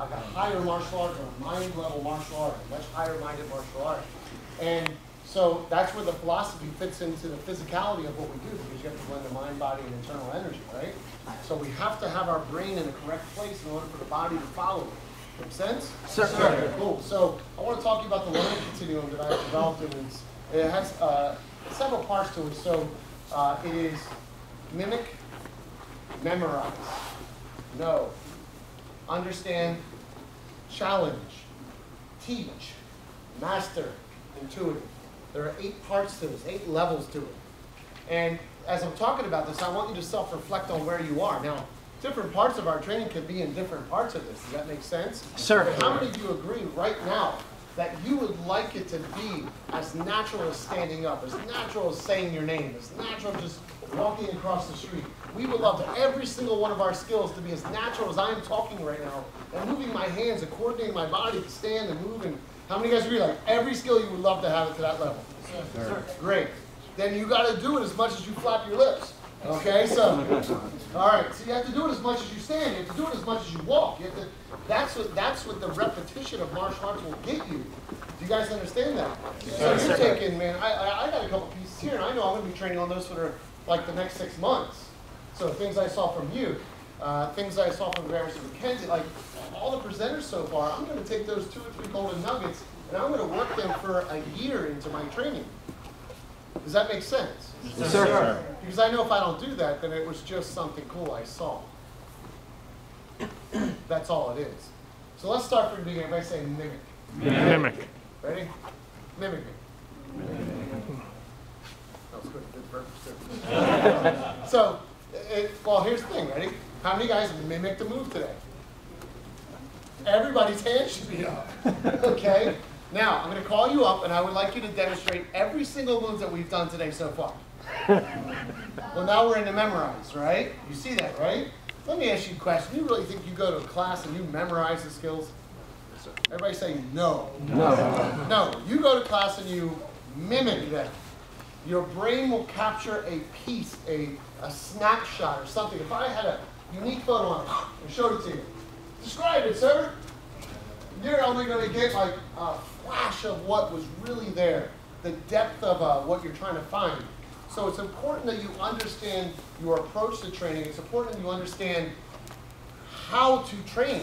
like a higher martial art or a mind level martial art, a much higher minded martial art. And so that's where the philosophy fits into the physicality of what we do, because you have to blend the mind, body, and internal energy, right? So we have to have our brain in the correct place in order for the body to follow it. Make sense? Sure. Okay, cool. So I want to talk to you about the learning continuum that I've developed, and it has several parts to it. So it is mimic, memorize, know, understand, challenge, teach, master, intuitive. There are 8 parts to this, 8 levels to it. And as I'm talking about this, I want you to self-reflect on where you are. Now, different parts of our training can be in different parts of this. Does that make sense? Sure. But how many of you agree right now that you would like it to be as natural as standing up, as natural as saying your name, as natural as just walking across the street? We would love every single one of our skills to be as natural as I am talking right now, and moving my hands and coordinating my body to stand and move. And how many of you guys agree, like, every skill you would love to have it to that level? Sure. Great. Then you got to do it as much as you flap your lips. Okay, so, all right, so you have to do it as much as you stand. You have to do it as much as you walk. You have to, that's what the repetition of martial arts will get you. Do you guys understand that? So you're taking, man, I got a couple pieces here, and I know I'm going to be training on those for like the next 6 months. So things I saw from you, things I saw from Gramercy McKenzie, like all the presenters so far, I'm going to take those 2 or 3 golden nuggets, and I'm going to work them for a year into my training. Does that make sense? Yes, sir. Because I know if I don't do that, then it was just something cool I saw. That's all it is. So let's start from the beginning. Everybody say mimic. Mimic. Ready? Mimic me. That was good. Good purpose. So, well, here's the thing. Ready? How many guys mimicked the move today? Everybody's hand should be up. Okay? Now, I'm going to call you up, and I would like you to demonstrate every single move that we've done today so far. Well, now we're in the memorize, right? You see that, right? Let me ask you a question. You really think you go to a class and you memorize the skills? Everybody say no. No. No. You go to class and you mimic them. Your brain will capture a piece, a snapshot or something. If I had a unique photo on it and showed it to you, describe it, sir. You're only going to get like a flash of what was really there, the depth of what you're trying to find. So it's important that you understand your approach to training. It's important that you understand how to train.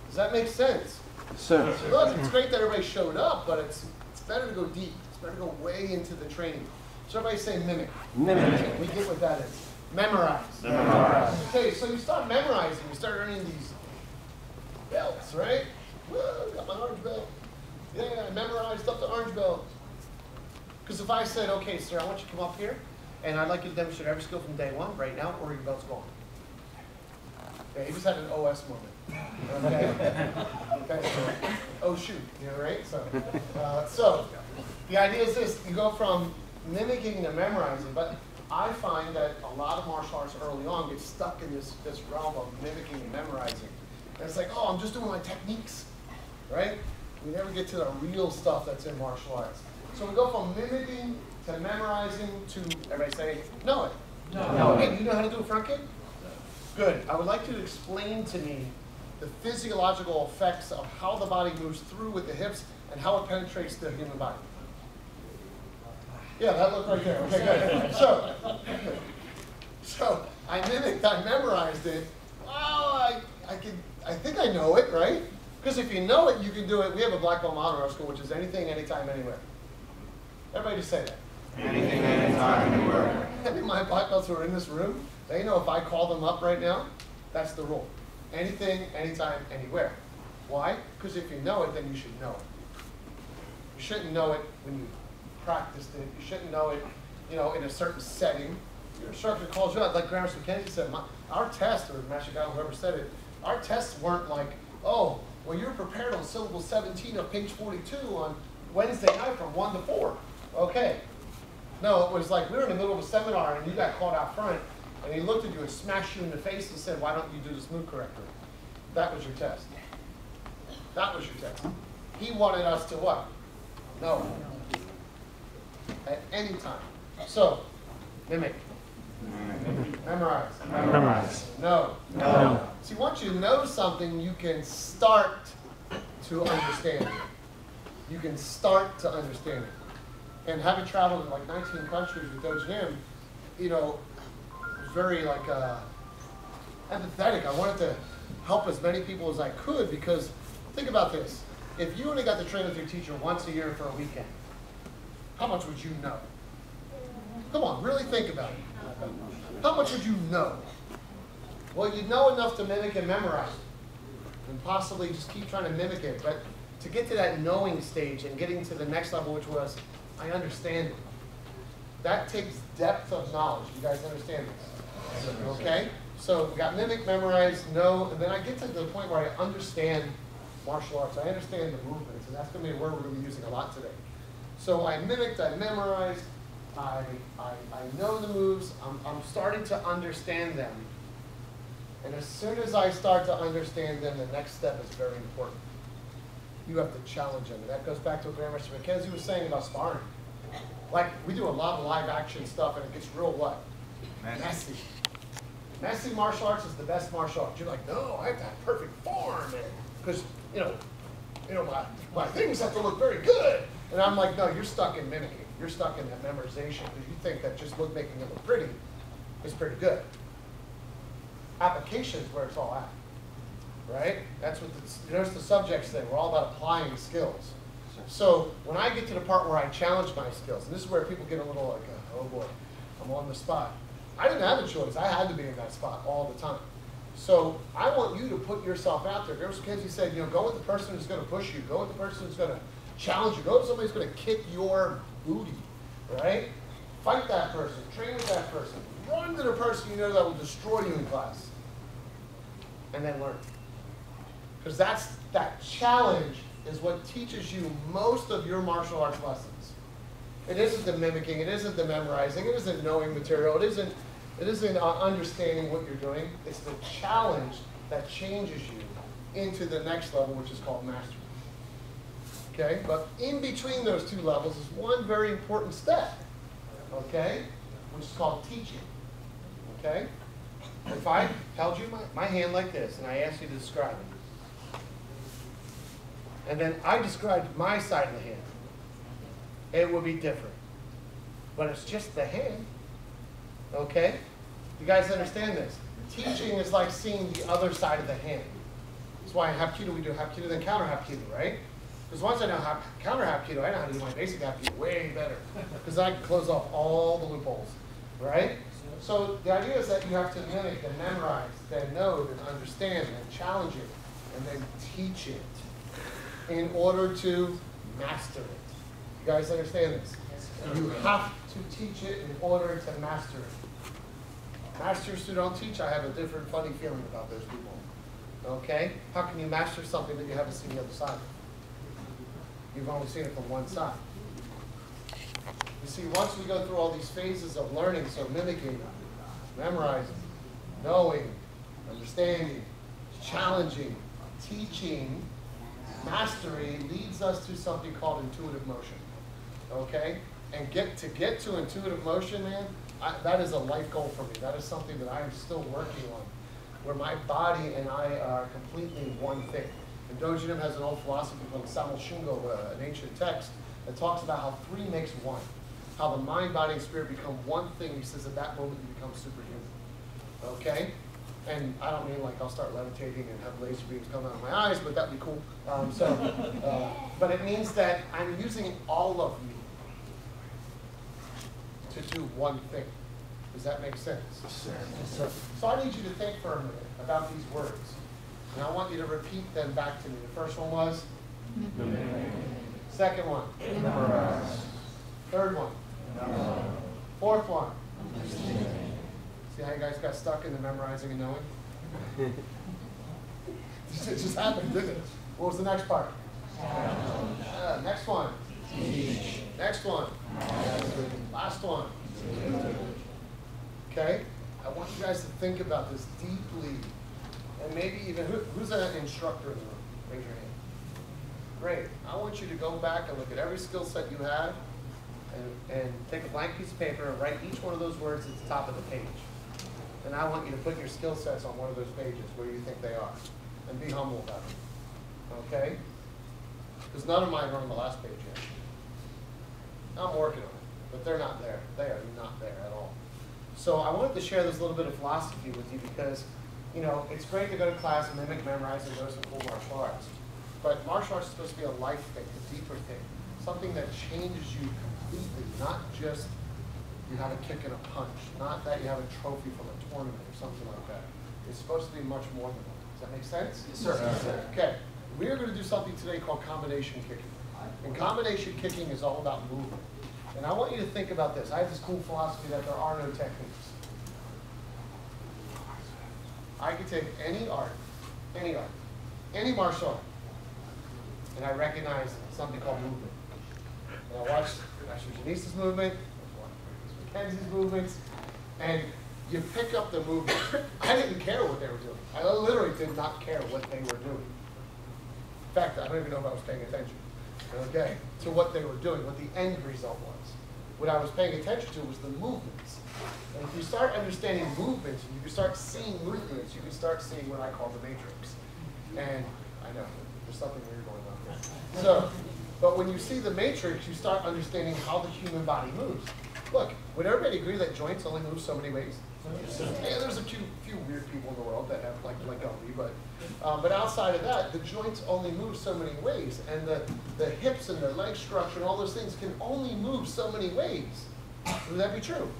Does that make sense? Sir. Look, it's great that everybody showed up, but it's better to go deep. It's better to go way into the training. So everybody say mimic. Mimic. We get what that is. Memorize. Memorize. Okay, so you start memorizing. You start earning these belts, right? Whoa, got my orange belt. Yeah, I memorized up the orange belt. Because if I said, okay, sir, I want you to come up here, and I'd like you to demonstrate every skill from day 1 right now, or your belt's gone. Okay, you just had an OS moment. Okay? Okay, so, oh shoot, you know, right? So the idea is this, you go from mimicking to memorizing, but I find that a lot of martial arts early on get stuck in this realm of mimicking and memorizing. And it's like, oh, I'm just doing my techniques, right? We never get to the real stuff that's in martial arts. So we go from mimicking to memorizing to, everybody say, know it. No. Hey, do you know how to do a front kick? Good. I would like you to explain to me the physiological effects of how the body moves through with the hips and how it penetrates the human body. Yeah, that look right there. Okay, good. So I mimicked, I memorized it. Oh, I think I know it, right? Because if you know it, you can do it. We have a black belt model in our school, which is anything, anytime, anywhere. Everybody just say that. Anything, anytime, anywhere. Any of my black belts who are in this room, they know if I call them up right now, that's the rule. Anything, anytime, anywhere. Why? Because if you know it, then you should know it. You shouldn't know it when you practiced it. You shouldn't know it, you know, in a certain setting. Your instructor calls you out, like Gramercy McKenzie said. Our test, or Master Guy, whoever said it, our tests weren't like, oh, well, you're prepared on syllable 17 of page 42 on Wednesday night from 1 to 4. Okay. No, it was like we were in the middle of a seminar and you got called out front and he looked at you and smashed you in the face and said, why don't you do this move correctly? That was your test. That was your test. He wanted us to what? Know. At any time. So, mimic. Memorize. Memorize. No. No. See, once you know something, you can start to understand it. You can start to understand it. And having traveled in like 19 countries with Doge Nim, you know, it was very like empathetic. I wanted to help as many people as I could, because think about this. If you only got to train with your teacher once a year for a weekend, how much would you know? Come on, really think about it. How much would you know? Well, you'd know enough to mimic and memorize it, and possibly just keep trying to mimic it. But to get to that knowing stage and getting to the next level, which was, I understand it, that takes depth of knowledge. You guys understand this? Okay? So we got mimic, memorize, know, and then I get to the point where I understand martial arts. I understand the movements, and that's going to be a word we're going to be using a lot today. So I mimicked, I memorized, I know the moves, I'm starting to understand them. And as soon as I start to understand them, the next step is very important. You have to challenge them. And that goes back to what Grandmaster Mackenzie was saying about sparring. Like, we do a lot of live action stuff, and it gets real what? Messy. Messy martial arts is the best martial arts. You're like, no, I have to have perfect form, because you know, my things have to look very good. And I'm like, no, you're stuck in mimicking. You're stuck in that memorization, because you think that just making it look pretty is pretty good. Application is where it's all at, right? That's what notice the subjects thing. We're all about applying skills. So when I get to the part where I challenge my skills, and this is where people get a little like, oh boy, I'm on the spot. I didn't have a choice. I had to be in that spot all the time. So I want you to put yourself out there. Grandmaster Mackenzie said, you know, go with the person who's going to push you. Go with the person who's going to challenge you. Go with somebody who's going to kick your booty, right? Fight that person. Train with that person. Run to the person you know that will destroy you in class. And then learn. Because that challenge is what teaches you most of your martial arts lessons. It isn't the mimicking. It isn't the memorizing. It isn't knowing material. It isn't understanding what you're doing. It's the challenge that changes you into the next level, which is called mastery. Okay? But in between those two levels is one very important step, okay? Which is called teaching. Okay? If I held you my hand like this and I asked you to describe it, and then I described my side of the hand, it would be different. But it's just the hand. Okay? You guys understand this? Teaching is like seeing the other side of the hand. That's why in Hapkido we do Hapkido then counter Hapkido, right? Because once I know how counter Hapkido, I know how to do my basic Hapkido way better. Because I can close off all the loopholes, right? So the idea is that you have to mimic and memorize, then know and understand and challenge it, and then teach it in order to master it. You guys understand this? You have to teach it in order to master it. Masters who don't teach, I have a different funny feeling about those people. Okay? How can you master something that you haven't seen the other side of? You've only seen it from one side. You see, once we go through all these phases of learning, so mimicking, memorizing, knowing, understanding, challenging, teaching, mastery leads us to something called intuitive motion. Okay? And to get to intuitive motion, man, that is a life goal for me. That is something that I am still working on, where my body and I are completely one thing. And Doge Nim has an old philosophy called Samal Shingo, an ancient text, that talks about how three makes one. How the mind, body, and spirit become one thing. He says at that moment you become superhuman. Okay? And I don't mean like I'll start levitating and have laser beams come out of my eyes, but that'd be cool. But it means that I'm using all of you to do one thing. Does that make sense? Sure. So I need you to think for a minute about these words. And I want you to repeat them back to me. The first one was? Second one? Memorize. Third one? Fourth one? See how you guys got stuck in the memorizing and knowing? It just happened, didn't it? What was the next part? Next one? Teach. Next one? Last one? Okay? I want you guys to think about this deeply. And maybe even, who's an instructor in the room? Raise your hand. Great. I want you to go back and look at every skill set you have and take a blank piece of paper and write each one of those words at the top of the page. And I want you to put your skill sets on one of those pages where you think they are. And be humble about it. Okay? Because none of mine are on the last page yet. I'm working on it, but they're not there. They are not there at all. So I wanted to share this little bit of philosophy with you because, you know, it's great to go to class, mimic, memorize, and know some cool martial arts. But martial arts is supposed to be a life thing, a deeper thing. Something that changes you completely, not just you have a kick and a punch, not that you have a trophy from a tournament or something like that. It's supposed to be much more than that. Does that make sense? Yes, sir. Okay. We are going to do something today called combination kicking. And combination kicking is all about movement. And I want you to think about this. I have this cool philosophy that there are no techniques. I could take any art, any martial art, and I recognize something called movement. And I watched Janice's movement, Mackenzie's movements, and you pick up the movement. I didn't care what they were doing. I literally did not care what they were doing. In fact, I don't even know if I was paying attention, okay, to what they were doing, what the end result was. What I was paying attention to was the movements. And if you start understanding movements, and you can start seeing movements, you can start seeing what I call the matrix. And I know, there's something weird going on here. So, but when you see the matrix, you start understanding how the human body moves. Look, would everybody agree that joints only move so many ways? Yeah, there's a few weird people in the world that have like Gumby, but outside of that, the joints only move so many ways, and the hips and the leg structure and all those things can only move so many ways. Would that be true?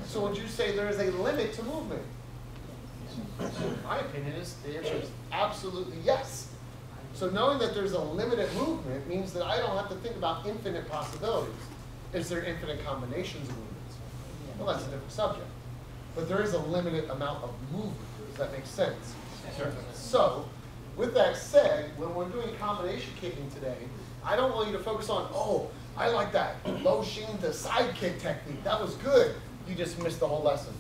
So would you say there is a limit to movement? My opinion is the answer is absolutely yes. So knowing that there's a limited movement means that I don't have to think about infinite possibilities. Is there infinite combinations of movements? Well, that's a different subject. But there is a limited amount of movement. Does that make sense? Sure. So, with that said, when we're doing combination kicking today, I don't want you to focus on, oh, I like that low sheen to side kick technique. That was good. You just missed the whole lesson.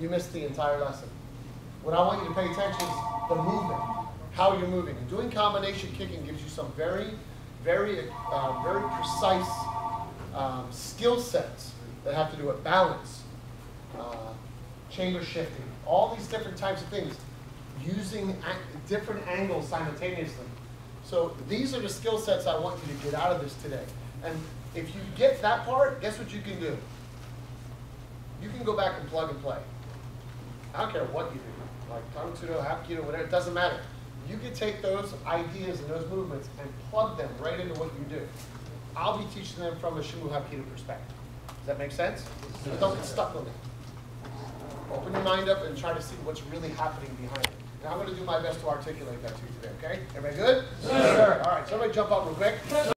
You missed the entire lesson. What I want you to pay attention is the movement, how you're moving. And doing combination kicking gives you some very precise skill sets that have to do with balance, chamber shifting, all these different types of things, using different angles simultaneously. So these are the skill sets I want you to get out of this today. And if you get that part, guess what you can do? You can go back and plug and play. I don't care what you do, like Kung Fu, Hapkido, whatever, it doesn't matter. You can take those ideas and those movements and plug them right into what you do. I'll be teaching them from a Shimu Hapkido perspective. Does that make sense? But don't get stuck with it. Open your mind up and try to see what's really happening behind it. And I'm going to do my best to articulate that to you today, okay? Everybody good? Yes, sir. All right, so everybody jump up real quick.